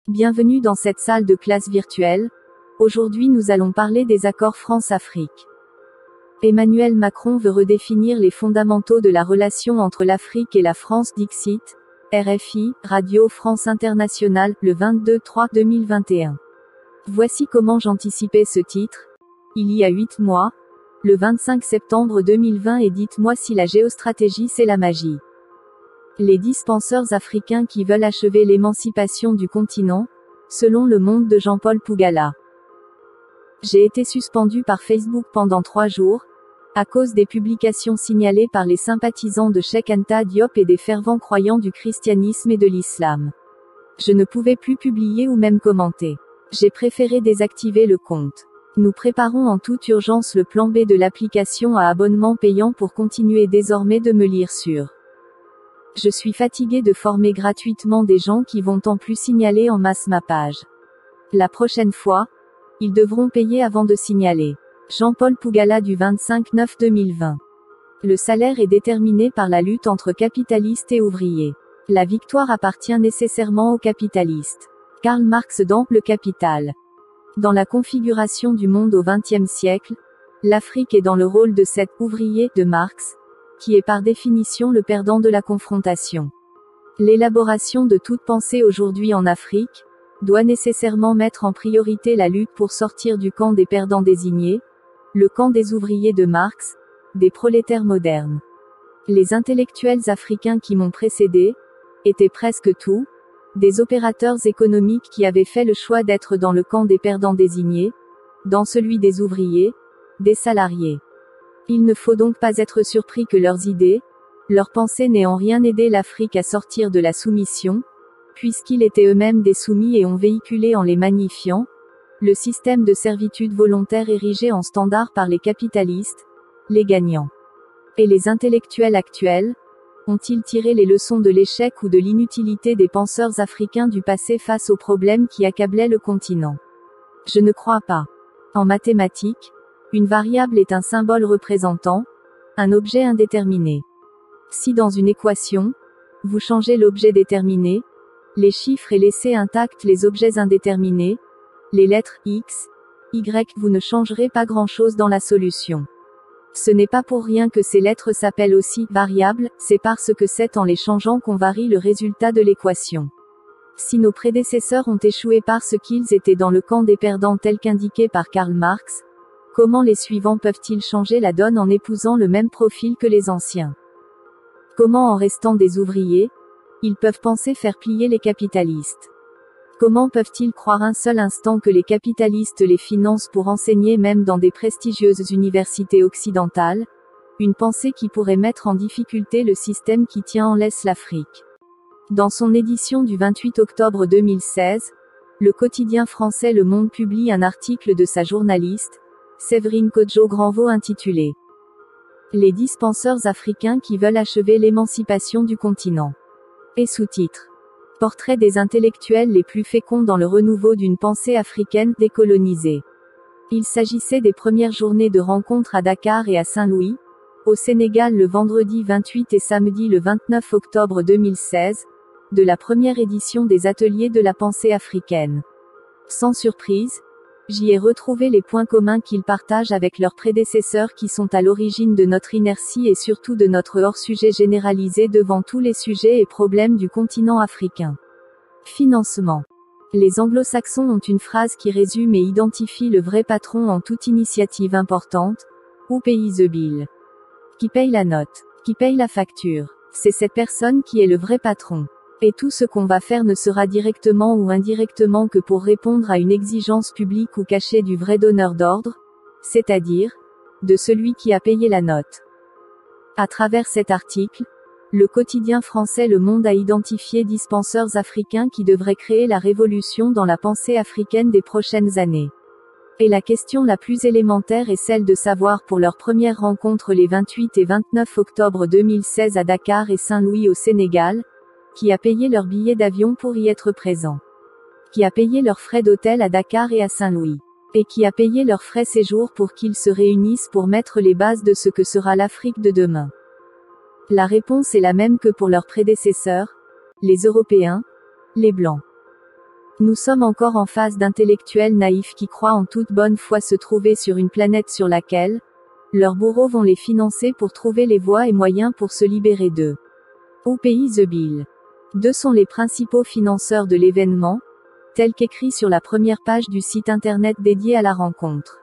Bienvenue dans cette salle de classe virtuelle. Aujourd'hui nous allons parler des accords France-Afrique. Emmanuel Macron veut redéfinir les fondamentaux de la relation entre l'Afrique et la France. Dixit, RFI, Radio France Internationale, le 22/3/2021. Voici comment j'anticipais ce titre. Il y a 8 mois, le 25 septembre 2020 et dites-moi si la géostratégie c'est la magie. Les 10 penseurs africains qui veulent achever l'émancipation du continent, selon Le Monde de Jean-Paul Pougala. J'ai été suspendu par Facebook pendant 3 jours, à cause des publications signalées par les sympathisants de Cheikh Anta Diop et des fervents croyants du christianisme et de l'islam. Je ne pouvais plus publier ou même commenter. J'ai préféré désactiver le compte. Nous préparons en toute urgence le plan B de l'application à abonnement payant pour continuer désormais de me lire sur. Je suis fatigué de former gratuitement des gens qui vont en plus signaler en masse ma page. La prochaine fois, ils devront payer avant de signaler. Jean-Paul Pougala du 25/9/2020. Le salaire est déterminé par la lutte entre capitalistes et ouvriers. La victoire appartient nécessairement aux capitalistes. Karl Marx dans Le Capital. Dans la configuration du monde au XXe siècle, l'Afrique est dans le rôle de cet ouvrier de Marx, qui est par définition le perdant de la confrontation. L'élaboration de toute pensée aujourd'hui en Afrique doit nécessairement mettre en priorité la lutte pour sortir du camp des perdants désignés, le camp des ouvriers de Marx, des prolétaires modernes. Les intellectuels africains qui m'ont précédé étaient presque tous des opérateurs économiques qui avaient fait le choix d'être dans le camp des perdants désignés, dans celui des ouvriers, des salariés. Il ne faut donc pas être surpris que leurs idées, leurs pensées n'aient en rien aidé l'Afrique à sortir de la soumission, puisqu'ils étaient eux-mêmes des soumis et ont véhiculé en les magnifiant, le système de servitude volontaire érigé en standard par les capitalistes, les gagnants. Et les intellectuels actuels, ont-ils tiré les leçons de l'échec ou de l'inutilité des penseurs africains du passé face aux problèmes qui accablaient le continent? Je ne crois pas. En mathématiques, une variable est un symbole représentant un objet indéterminé. Si dans une équation, vous changez l'objet déterminé, les chiffres et laissez intacts les objets indéterminés, les lettres X, Y, vous ne changerez pas grand-chose dans la solution. Ce n'est pas pour rien que ces lettres s'appellent aussi variables, c'est parce que c'est en les changeant qu'on varie le résultat de l'équation. Si nos prédécesseurs ont échoué parce qu'ils étaient dans le camp des perdants tel qu'indiqué par Karl Marx, comment les suivants peuvent-ils changer la donne en épousant le même profil que les anciens? Comment en restant des ouvriers, ils peuvent penser faire plier les capitalistes? Comment peuvent-ils croire un seul instant que les capitalistes les financent pour enseigner même dans des prestigieuses universités occidentales? Une pensée qui pourrait mettre en difficulté le système qui tient en laisse l'Afrique. Dans son édition du 28 octobre 2016, le quotidien français Le Monde publie un article de sa journaliste, Séverine Kodjo-Granvaux intitulé « Les 10 penseurs africains qui veulent achever l'émancipation du continent ». Et sous-titre « Portrait des intellectuels les plus féconds dans le renouveau d'une pensée africaine décolonisée ». Il s'agissait des premières journées de rencontres à Dakar et à Saint-Louis, au Sénégal le vendredi 28 et samedi le 29 octobre 2016, de la première édition des ateliers de la pensée africaine. Sans surprise, j'y ai retrouvé les points communs qu'ils partagent avec leurs prédécesseurs qui sont à l'origine de notre inertie et surtout de notre hors-sujet généralisé devant tous les sujets et problèmes du continent africain. Financement. Les anglo-saxons ont une phrase qui résume et identifie le vrai patron en toute initiative importante. Who pays the bill? Qui paye la note? Qui paye la facture? C'est cette personne qui est le vrai patron. Et tout ce qu'on va faire ne sera directement ou indirectement que pour répondre à une exigence publique ou cachée du vrai donneur d'ordre, c'est-à-dire, de celui qui a payé la note. À travers cet article, le quotidien français Le Monde a identifié 10 penseurs africains qui devraient créer la révolution dans la pensée africaine des prochaines années. Et la question la plus élémentaire est celle de savoir pour leur première rencontre les 28 et 29 octobre 2016 à Dakar et Saint-Louis au Sénégal, qui a payé leur billet d'avion pour y être présent? Qui a payé leurs frais d'hôtel à Dakar et à Saint-Louis? Et qui a payé leurs frais séjour pour qu'ils se réunissent pour mettre les bases de ce que sera l'Afrique de demain? La réponse est la même que pour leurs prédécesseurs, les Européens, les Blancs. Nous sommes encore en face d'intellectuels naïfs qui croient en toute bonne foi se trouver sur une planète sur laquelle leurs bourreaux vont les financer pour trouver les voies et moyens pour se libérer d'eux. Au pays The Bill. Deux sont les principaux financeurs de l'événement, tel qu'écrit sur la première page du site internet dédié à la rencontre.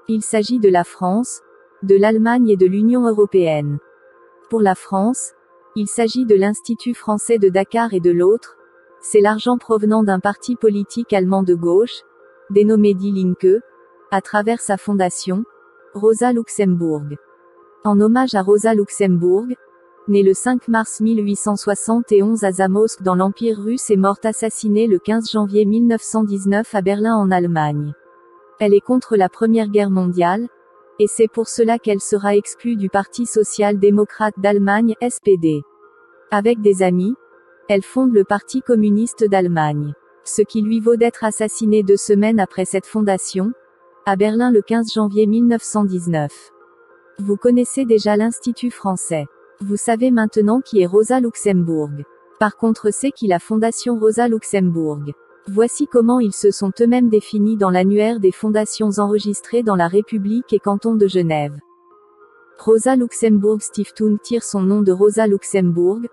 Il s'agit de la France, de l'Allemagne et de l'Union européenne. Pour la France, il s'agit de l'Institut français de Dakar et de l'autre, c'est l'argent provenant d'un parti politique allemand de gauche, dénommé Die Linke, à travers sa fondation, Rosa Luxemburg. En hommage à Rosa Luxemburg, née le 5 mars 1871 à Zamość dans l'Empire russe et morte assassinée le 15 janvier 1919 à Berlin en Allemagne. Elle est contre la Première Guerre mondiale, et c'est pour cela qu'elle sera exclue du Parti social-démocrate d'Allemagne, SPD. Avec des amis, elle fonde le Parti communiste d'Allemagne. Ce qui lui vaut d'être assassinée 2 semaines après cette fondation, à Berlin le 15 janvier 1919. Vous connaissez déjà l'Institut français. Vous savez maintenant qui est Rosa Luxemburg. Par contre, c'est qui la Fondation Rosa Luxemburg. Voici comment ils se sont eux-mêmes définis dans l'annuaire des fondations enregistrées dans la République et canton de Genève. Rosa Luxemburg Stiftung tire son nom de Rosa Luxemburg,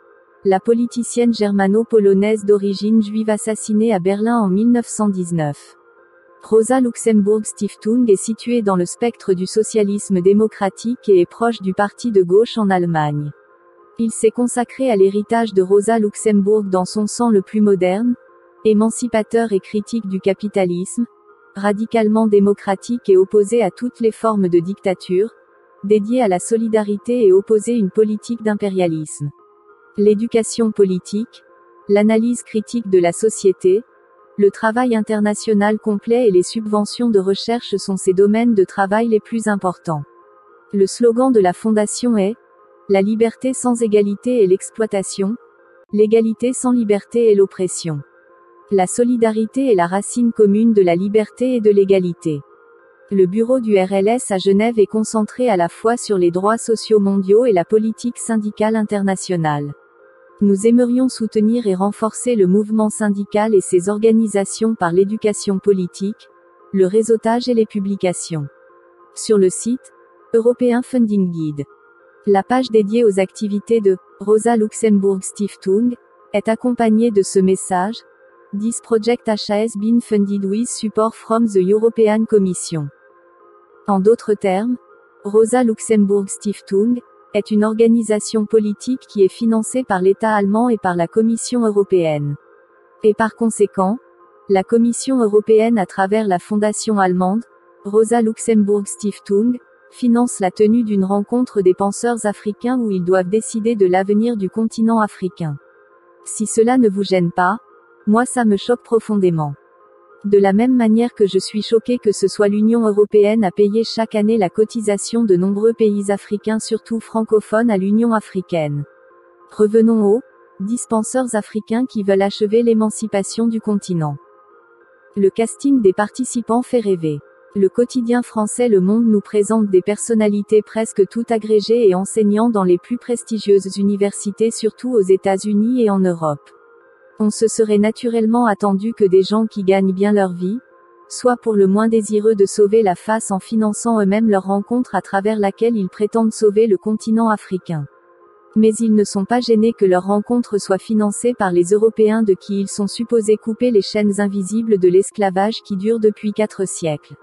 la politicienne germano-polonaise d'origine juive assassinée à Berlin en 1919. Rosa Luxemburg Stiftung est située dans le spectre du socialisme démocratique et est proche du parti de gauche en Allemagne. Il s'est consacré à l'héritage de Rosa Luxemburg dans son sens le plus moderne, émancipateur et critique du capitalisme, radicalement démocratique et opposé à toutes les formes de dictature, dédié à la solidarité et opposé une politique d'impérialisme. L'éducation politique, l'analyse critique de la société, le travail international complet et les subventions de recherche sont ses domaines de travail les plus importants. Le slogan de la fondation est « La liberté sans égalité et l'exploitation, l'égalité sans liberté et l'oppression. La solidarité est la racine commune de la liberté et de l'égalité. » Le bureau du RLS à Genève est concentré à la fois sur les droits sociaux mondiaux et la politique syndicale internationale. Nous aimerions soutenir et renforcer le mouvement syndical et ses organisations par l'éducation politique, le réseautage et les publications. Sur le site European Funding Guide, la page dédiée aux activités de Rosa Luxemburg Stiftung est accompagnée de ce message: This project has been funded with support from the European Commission. En d'autres termes, Rosa Luxemburg Stiftung est une organisation politique qui est financée par l'État allemand et par la Commission européenne. Et par conséquent, la Commission européenne à travers la fondation allemande, Rosa Luxemburg Stiftung, finance la tenue d'une rencontre des penseurs africains où ils doivent décider de l'avenir du continent africain. Si cela ne vous gêne pas, moi ça me choque profondément. De la même manière que je suis choqué que ce soit l'Union européenne à payer chaque année la cotisation de nombreux pays africains surtout francophones à l'Union africaine. Revenons aux dispenseurs africains qui veulent achever l'émancipation du continent. Le casting des participants fait rêver. Le quotidien français Le Monde nous présente des personnalités presque toutes agrégées et enseignant dans les plus prestigieuses universités surtout aux États-Unis et en Europe. On se serait naturellement attendu que des gens qui gagnent bien leur vie, soient pour le moins désireux de sauver la face en finançant eux-mêmes leur rencontre à travers laquelle ils prétendent sauver le continent africain. Mais ils ne sont pas gênés que leur rencontre soit financée par les Européens de qui ils sont supposés couper les chaînes invisibles de l'esclavage qui dure depuis 4 siècles.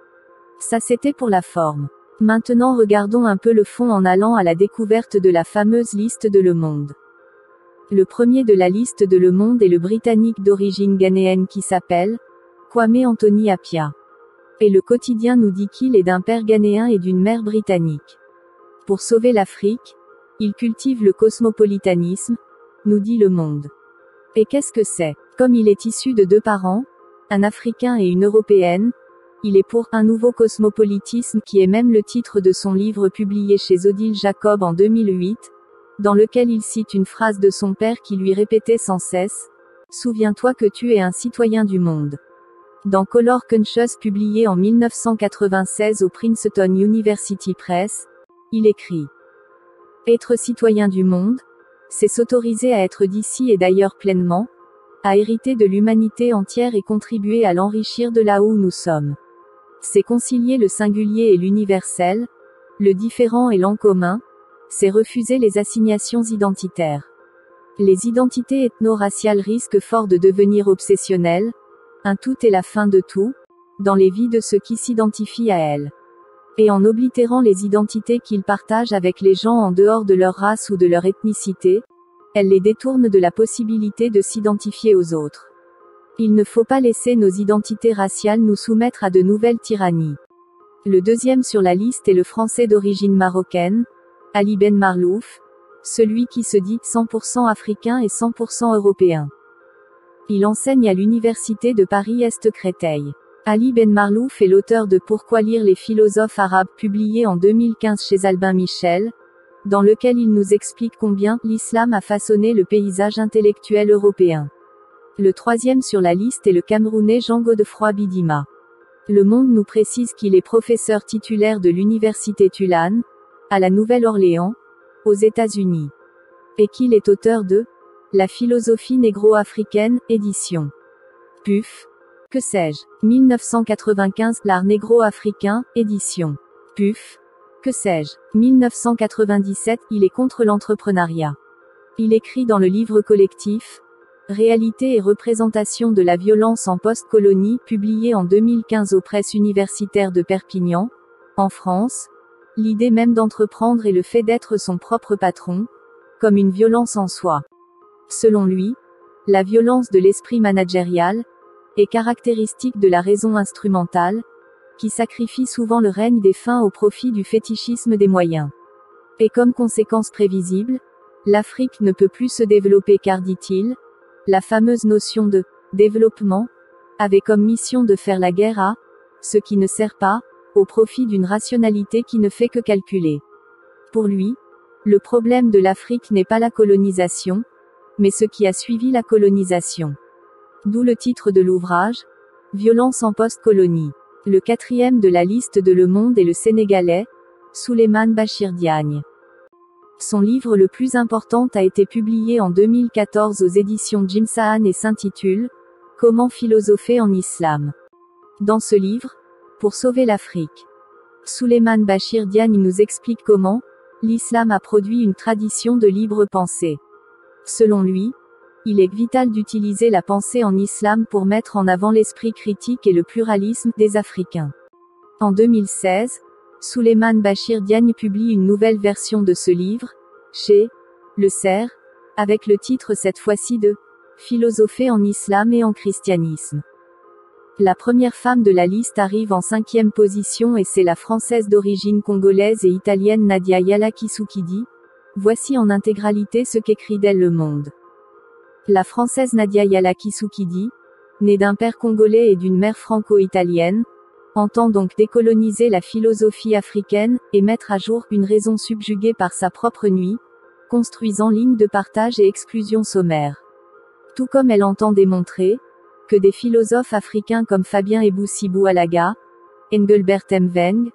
Ça c'était pour la forme. Maintenant regardons un peu le fond en allant à la découverte de la fameuse liste de Le Monde. Le premier de la liste de Le Monde est le Britannique d'origine ghanéenne qui s'appelle Kwame Anthony Appiah. Et le quotidien nous dit qu'il est d'un père ghanéen et d'une mère britannique. Pour sauver l'Afrique, il cultive le cosmopolitanisme, nous dit Le Monde. Et qu'est-ce que c'est? Comme il est issu de 2 parents, un Africain et une Européenne, il est pour un nouveau cosmopolitisme qui est même le titre de son livre publié chez Odile Jacob en 2008, dans lequel il cite une phrase de son père qui lui répétait sans cesse « Souviens-toi que tu es un citoyen du monde ». Dans Color Conscious publié en 1996 au Princeton University Press, il écrit « Être citoyen du monde, c'est s'autoriser à être d'ici et d'ailleurs pleinement, a hérité de l'humanité entière et contribué à l'enrichir de là où nous sommes. C'est concilier le singulier et l'universel, le différent et l'en commun, c'est refuser les assignations identitaires. Les identités ethno-raciales risquent fort de devenir obsessionnelles, un tout est la fin de tout, dans les vies de ceux qui s'identifient à elles. Et en oblitérant les identités qu'ils partagent avec les gens en dehors de leur race ou de leur ethnicité, elles les détournent de la possibilité de s'identifier aux autres. Il ne faut pas laisser nos identités raciales nous soumettre à de nouvelles tyrannies. Le deuxième sur la liste est le Français d'origine marocaine, Ali Ben Marlouf, celui qui se dit 100% africain et 100% européen. Il enseigne à l'université de Paris-Est-Créteil. Ali Ben Marlouf est l'auteur de Pourquoi lire les philosophes arabes publié en 2015 chez Albin Michel, dans lequel il nous explique combien l'islam a façonné le paysage intellectuel européen. Le troisième sur la liste est le Camerounais Jean Godefroy Bidima. Le Monde nous précise qu'il est professeur titulaire de l'université Tulane, à la Nouvelle-Orléans, aux États-Unis. Et qu'il est auteur de La philosophie négro-africaine, édition PUF. Que sais-je 1995 L'art négro-africain, édition PUF. Que sais-je 1997 Il est contre l'entrepreneuriat. Il écrit dans le livre collectif Réalité et représentation de la violence en post-colonie, publié en 2015 aux presses universitaires de Perpignan, en France, l'idée même d'entreprendre et le fait d'être son propre patron, comme une violence en soi. Selon lui, la violence de l'esprit managérial est caractéristique de la raison instrumentale, qui sacrifie souvent le règne des fins au profit du fétichisme des moyens. Et comme conséquence prévisible, l'Afrique ne peut plus se développer car, dit-il, la fameuse notion de développement avait comme mission de faire la guerre à ce qui ne sert pas, au profit d'une rationalité qui ne fait que calculer. Pour lui, le problème de l'Afrique n'est pas la colonisation, mais ce qui a suivi la colonisation. D'où le titre de l'ouvrage, Violence en post-colonie. Le quatrième de la liste de Le Monde est le Sénégalais, Souleymane Bachir Diagne. Son livre le plus important a été publié en 2014 aux éditions Jimsahan et s'intitule Comment philosopher en islam. Dans ce livre, pour sauver l'Afrique, Souleymane Bachir Diagne nous explique comment l'islam a produit une tradition de libre pensée. Selon lui, il est vital d'utiliser la pensée en islam pour mettre en avant l'esprit critique et le pluralisme des Africains. En 2016, Souleymane Bachir Diagne publie une nouvelle version de ce livre, chez Le Cerf, avec le titre cette fois-ci de Philosopher en islam et en christianisme. La première femme de la liste arrive en 5e position et c'est la Française d'origine congolaise et italienne Nadia Yala Kisukidi. Voici en intégralité ce qu'écrit d'elle Le Monde. La Française Nadia Yala Kisukidi, née d'un père congolais et d'une mère franco-italienne, entend donc décoloniser la philosophie africaine, et mettre à jour une raison subjuguée par sa propre nuit, construisant ligne de partage et exclusion sommaire. Tout comme elle entend démontrer que des philosophes africains comme Fabien Ebousi-Boualaga, Engelbert Mveng,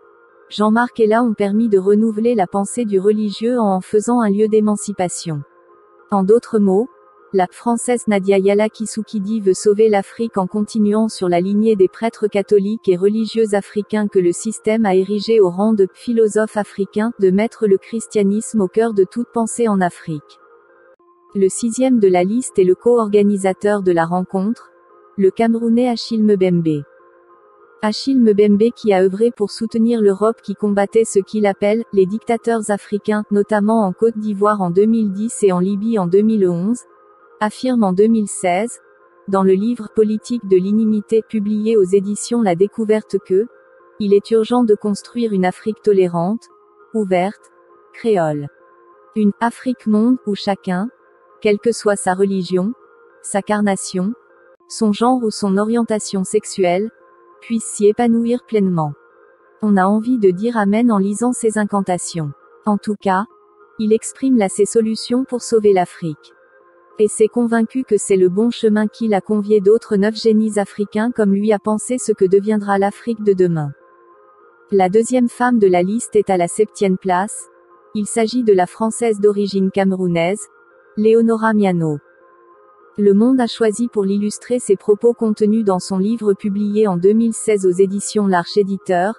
Jean-Marc Ella ont permis de renouveler la pensée du religieux en faisant un lieu d'émancipation. En d'autres mots, la Française Nadia Yala Kisukidi veut sauver l'Afrique en continuant sur la lignée des prêtres catholiques et religieux africains que le système a érigés au rang de philosophes africains, de mettre le christianisme au cœur de toute pensée en Afrique. Le 6e de la liste est le co-organisateur de la rencontre, le Camerounais Achille Mbembe. Achille Mbembe qui a œuvré pour soutenir l'Europe qui combattait ce qu'il appelle les dictateurs africains, notamment en Côte d'Ivoire en 2010 et en Libye en 2011, affirme en 2016, dans le livre Politique de l'inimité publié aux éditions La Découverte que il est urgent de construire une Afrique tolérante, ouverte, créole. Une Afrique-monde où chacun, quelle que soit sa religion, sa carnation, son genre ou son orientation sexuelle, puisse s'y épanouir pleinement. On a envie de dire amen en lisant ces incantations. En tout cas, il exprime là ses solutions pour sauver l'Afrique. Et s'est convaincu que c'est le bon chemin qu'il a convié d'autres 9 génies africains comme lui à penser ce que deviendra l'Afrique de demain. La deuxième femme de la liste est à la 7e place. Il s'agit de la Française d'origine camerounaise, Léonora Miano. Le Monde a choisi pour l'illustrer ses propos contenus dans son livre publié en 2016 aux éditions L'Arche Éditeur,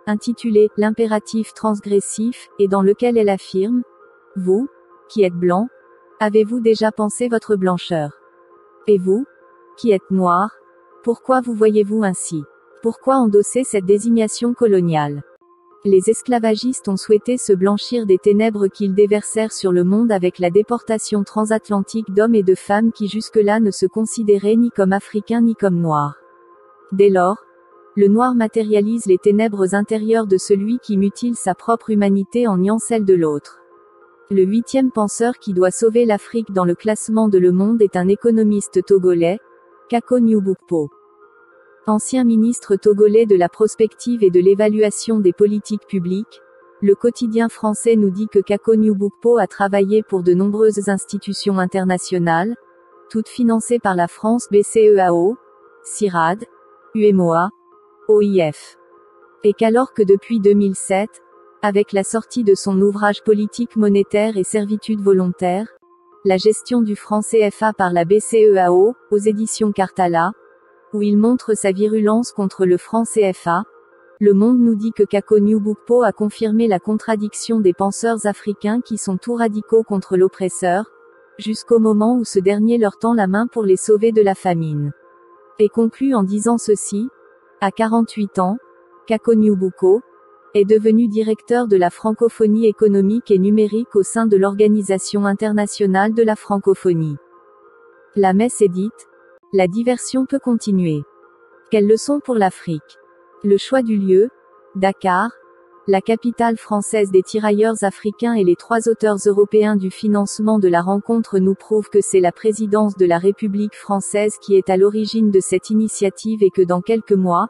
intitulé « L'impératif transgressif » et dans lequel elle affirme « Vous, qui êtes blanc, avez-vous déjà pensé votre blancheur? Et vous, qui êtes noir, pourquoi vous voyez-vous ainsi? Pourquoi endosser cette désignation coloniale? Les esclavagistes ont souhaité se blanchir des ténèbres qu'ils déversèrent sur le monde avec la déportation transatlantique d'hommes et de femmes qui jusque-là ne se considéraient ni comme africains ni comme noirs. Dès lors, le noir matérialise les ténèbres intérieures de celui qui mutile sa propre humanité en niant celle de l'autre. Le 8e penseur qui doit sauver l'Afrique dans le classement de Le Monde est un économiste togolais, Kako Nyubukpo. Ancien ministre togolais de la prospective et de l'évaluation des politiques publiques, le quotidien français nous dit que Kako Nyubukpo a travaillé pour de nombreuses institutions internationales, toutes financées par la France, BCEAO, CIRAD, UMOA, OIF. Et qu'alors que depuis 2007, avec la sortie de son ouvrage Politique monétaire et servitude volontaire, la gestion du franc CFA par la BCEAO, aux éditions Cartala, où il montre sa virulence contre le franc CFA, Le Monde nous dit que Kako Nyubukpo a confirmé la contradiction des penseurs africains qui sont tout radicaux contre l'oppresseur, jusqu'au moment où ce dernier leur tend la main pour les sauver de la famine. Et conclut en disant ceci, à 48 ans, Kako Nyubukpo est devenu directeur de la francophonie économique et numérique au sein de l'Organisation internationale de la francophonie. La messe est dite. La diversion peut continuer. Quelle leçon pour l'Afrique? Le choix du lieu, Dakar, la capitale française des tirailleurs africains et les 3 auteurs européens du financement de la rencontre nous prouvent que c'est la présidence de la République française qui est à l'origine de cette initiative et que dans quelques mois,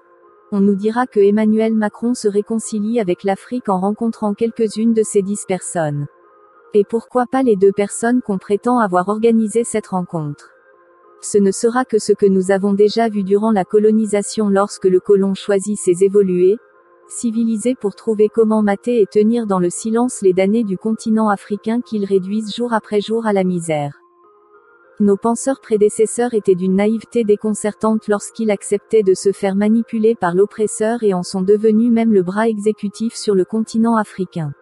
on nous dira que Emmanuel Macron se réconcilie avec l'Afrique en rencontrant quelques-unes de ces 10 personnes. Et pourquoi pas les 2 personnes qu'on prétend avoir organisé cette rencontre? Ce ne sera que ce que nous avons déjà vu durant la colonisation lorsque le colon choisit ses évolués, civilisés pour trouver comment mater et tenir dans le silence les damnés du continent africain qu'ils réduisent jour après jour à la misère. Nos penseurs prédécesseurs étaient d'une naïveté déconcertante lorsqu'ils acceptaient de se faire manipuler par l'oppresseur et en sont devenus même le bras exécutif sur le continent africain.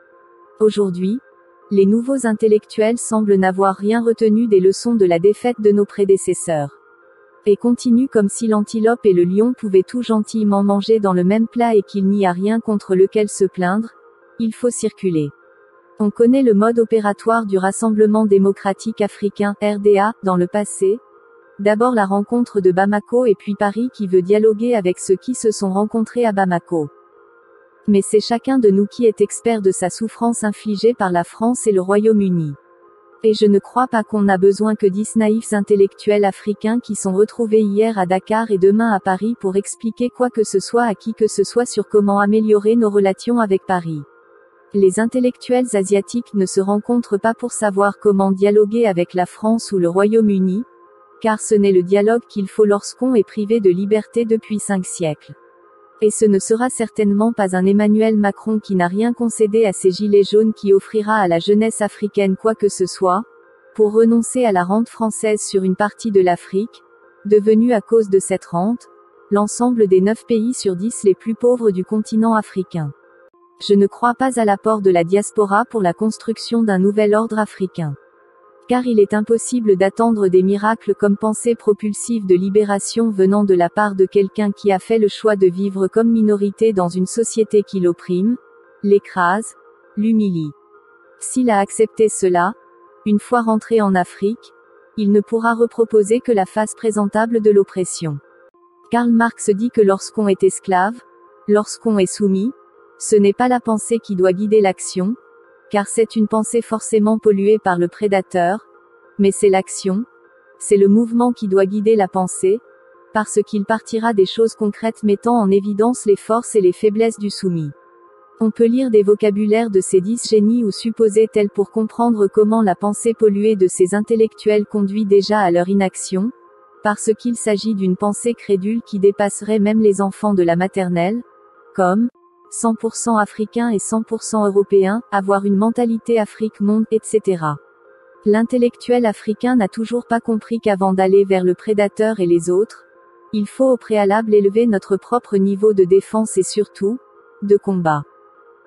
Aujourd'hui, les nouveaux intellectuels semblent n'avoir rien retenu des leçons de la défaite de nos prédécesseurs. Et continuent comme si l'antilope et le lion pouvaient tout gentiment manger dans le même plat et qu'il n'y a rien contre lequel se plaindre, il faut circuler. On connaît le mode opératoire du Rassemblement démocratique africain, RDA, dans le passé. D'abord la rencontre de Bamako et puis Paris qui veut dialoguer avec ceux qui se sont rencontrés à Bamako. Mais c'est chacun de nous qui est expert de sa souffrance infligée par la France et le Royaume-Uni. Et je ne crois pas qu'on a besoin que 10 naïfs intellectuels africains qui sont retrouvés hier à Dakar et demain à Paris pour expliquer quoi que ce soit à qui que ce soit sur comment améliorer nos relations avec Paris. Les intellectuels asiatiques ne se rencontrent pas pour savoir comment dialoguer avec la France ou le Royaume-Uni, car ce n'est le dialogue qu'il faut lorsqu'on est privé de liberté depuis 5 siècles. Et ce ne sera certainement pas un Emmanuel Macron qui n'a rien concédé à ces gilets jaunes qui offrira à la jeunesse africaine quoi que ce soit, pour renoncer à la rente française sur une partie de l'Afrique, devenue à cause de cette rente, l'ensemble des 9 pays sur 10 les plus pauvres du continent africain. Je ne crois pas à l'apport de la diaspora pour la construction d'un nouvel ordre africain. Car il est impossible d'attendre des miracles comme pensée propulsive de libération venant de la part de quelqu'un qui a fait le choix de vivre comme minorité dans une société qui l'opprime, l'écrase, l'humilie. S'il a accepté cela, une fois rentré en Afrique, il ne pourra reproposer que la face présentable de l'oppression. Karl Marx dit que lorsqu'on est esclave, lorsqu'on est soumis, ce n'est pas la pensée qui doit guider l'action, car c'est une pensée forcément polluée par le prédateur, mais c'est l'action, c'est le mouvement qui doit guider la pensée, parce qu'il partira des choses concrètes mettant en évidence les forces et les faiblesses du soumis. On peut lire des vocabulaires de ces 10 génies ou supposés tels pour comprendre comment la pensée polluée de ces intellectuels conduit déjà à leur inaction, parce qu'il s'agit d'une pensée crédule qui dépasserait même les enfants de la maternelle, comme 100% africain et 100% européen, avoir une mentalité Afrique-monde, etc. L'intellectuel africain n'a toujours pas compris qu'avant d'aller vers le prédateur et les autres, il faut au préalable élever notre propre niveau de défense et surtout, de combat.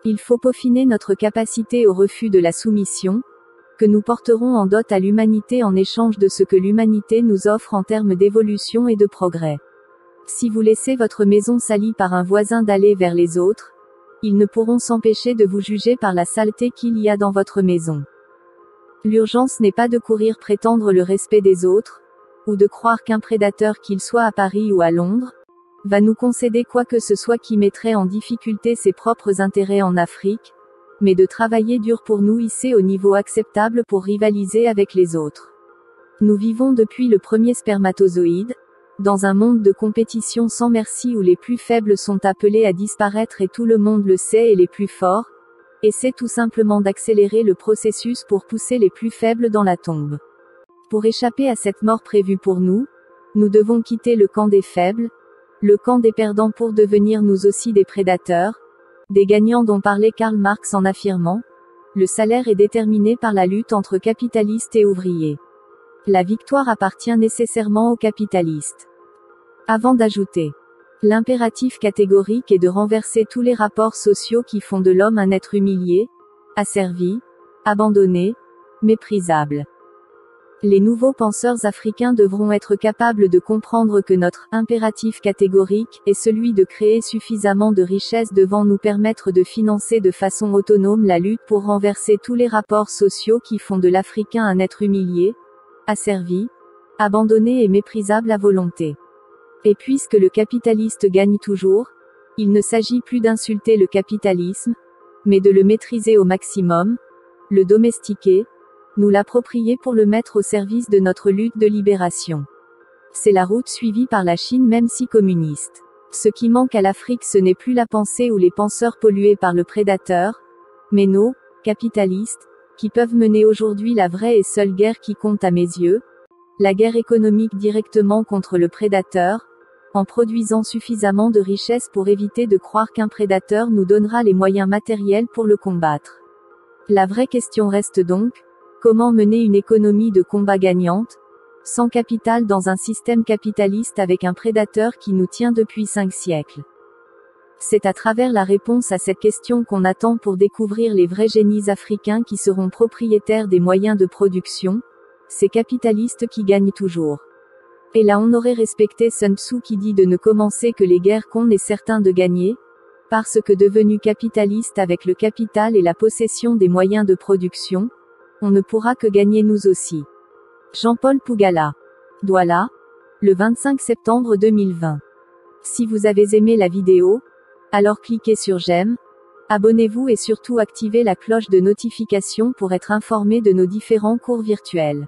Il faut peaufiner notre capacité au refus de la soumission, que nous porterons en dot à l'humanité en échange de ce que l'humanité nous offre en termes d'évolution et de progrès. Si vous laissez votre maison salie par un voisin d'aller vers les autres, ils ne pourront s'empêcher de vous juger par la saleté qu'il y a dans votre maison. L'urgence n'est pas de courir prétendre le respect des autres, ou de croire qu'un prédateur, qu'il soit à Paris ou à Londres, va nous concéder quoi que ce soit qui mettrait en difficulté ses propres intérêts en Afrique, mais de travailler dur pour nous hisser au niveau acceptable pour rivaliser avec les autres. Nous vivons depuis le premier spermatozoïde, dans un monde de compétition sans merci où les plus faibles sont appelés à disparaître et tout le monde le sait et les plus forts, essaient tout simplement d'accélérer le processus pour pousser les plus faibles dans la tombe. Pour échapper à cette mort prévue pour nous, nous devons quitter le camp des faibles, le camp des perdants pour devenir nous aussi des prédateurs, des gagnants dont parlait Karl Marx en affirmant « Le salaire est déterminé par la lutte entre capitalistes et ouvriers. La victoire appartient nécessairement aux capitalistes. » Avant d'ajouter « L'impératif catégorique est de renverser tous les rapports sociaux qui font de l'homme un être humilié, asservi, abandonné, méprisable. » Les nouveaux penseurs africains devront être capables de comprendre que notre impératif catégorique est celui de créer suffisamment de richesses devant nous permettre de financer de façon autonome la lutte pour renverser tous les rapports sociaux qui font de l'Africain un être humilié, asservi, abandonné et méprisable à volonté. Et puisque le capitaliste gagne toujours, il ne s'agit plus d'insulter le capitalisme, mais de le maîtriser au maximum, le domestiquer, nous l'approprier pour le mettre au service de notre lutte de libération. C'est la route suivie par la Chine même si communiste. Ce qui manque à l'Afrique ce n'est plus la pensée ou les penseurs pollués par le prédateur, mais nos capitalistes, qui peuvent mener aujourd'hui la vraie et seule guerre qui compte à mes yeux, la guerre économique directement contre le prédateur, en produisant suffisamment de richesses pour éviter de croire qu'un prédateur nous donnera les moyens matériels pour le combattre. La vraie question reste donc, comment mener une économie de combat gagnante, sans capital dans un système capitaliste avec un prédateur qui nous tient depuis 5 siècles? C'est à travers la réponse à cette question qu'on attend pour découvrir les vrais génies africains qui seront propriétaires des moyens de production, ces capitalistes qui gagnent toujours. Et là on aurait respecté Sun Tzu qui dit de ne commencer que les guerres qu'on est certain de gagner, parce que devenu capitaliste avec le capital et la possession des moyens de production, on ne pourra que gagner nous aussi. Jean-Paul Pougala. Douala, le 25 septembre 2020. Si vous avez aimé la vidéo, alors cliquez sur j'aime, abonnez-vous et surtout activez la cloche de notification pour être informé de nos différents cours virtuels.